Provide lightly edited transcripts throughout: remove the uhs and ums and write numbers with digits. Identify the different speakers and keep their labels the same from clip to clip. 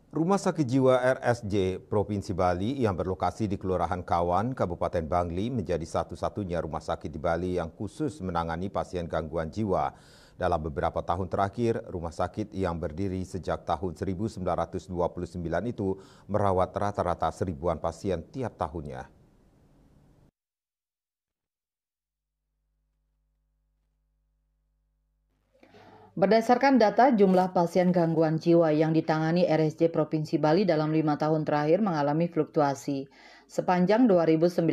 Speaker 1: Rumah Sakit Jiwa RSJ Provinsi Bali yang berlokasi di Kelurahan Kawan, Kabupaten Bangli menjadi satu-satunya rumah sakit di Bali yang khusus menangani pasien gangguan jiwa. Dalam beberapa tahun terakhir, rumah sakit yang berdiri sejak tahun 1929 itu merawat rata-rata seribuan pasien tiap tahunnya.
Speaker 2: Berdasarkan data, jumlah pasien gangguan jiwa yang ditangani RSJ Provinsi Bali dalam 5 tahun terakhir mengalami fluktuasi. Sepanjang 2019,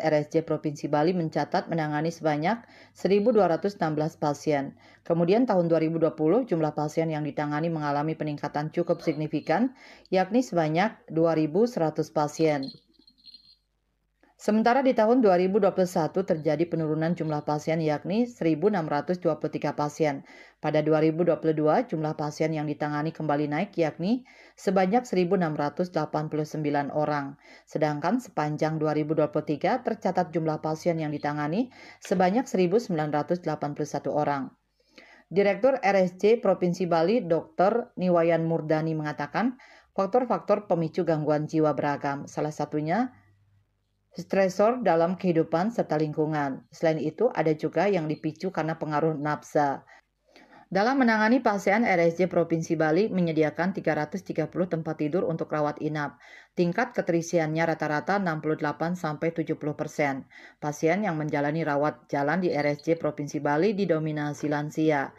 Speaker 2: RSJ Provinsi Bali mencatat menangani sebanyak 1.216 pasien. Kemudian tahun 2020, jumlah pasien yang ditangani mengalami peningkatan cukup signifikan, yakni sebanyak 2.100 pasien. Sementara di tahun 2021 terjadi penurunan jumlah pasien yakni 1.623 pasien. Pada 2022 jumlah pasien yang ditangani kembali naik yakni sebanyak 1.689 orang. Sedangkan sepanjang 2023 tercatat jumlah pasien yang ditangani sebanyak 1.981 orang. Direktur RSJ Provinsi Bali Dr. Niwayan Murdani mengatakan faktor-faktor pemicu gangguan jiwa beragam. Salah satunya stresor dalam kehidupan serta lingkungan. Selain itu, ada juga yang dipicu karena pengaruh nafsa. Dalam menangani pasien, RSJ Provinsi Bali menyediakan 330 tempat tidur untuk rawat inap. Tingkat keterisiannya rata-rata 68-70%. Pasien yang menjalani rawat jalan di RSJ Provinsi Bali didominasi lansia.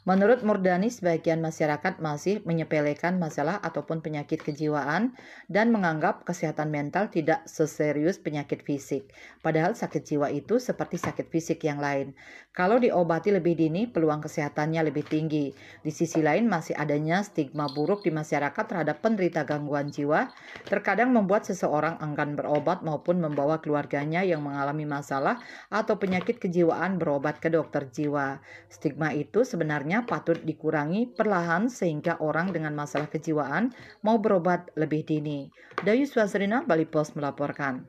Speaker 2: Menurut Murdani, sebagian masyarakat masih menyepelekan masalah ataupun penyakit kejiwaan dan menganggap kesehatan mental tidak seserius penyakit fisik. Padahal sakit jiwa itu seperti sakit fisik yang lain. Kalau diobati lebih dini, peluang kesehatannya lebih tinggi. Di sisi lain, masih adanya stigma buruk di masyarakat terhadap penderita gangguan jiwa, terkadang membuat seseorang enggan berobat maupun membawa keluarganya yang mengalami masalah atau penyakit kejiwaan berobat ke dokter jiwa. Stigma itu sebenarnya patut dikurangi perlahan sehingga orang dengan masalah kejiwaan mau berobat lebih dini. Dayu Swasrina, Bali Post melaporkan.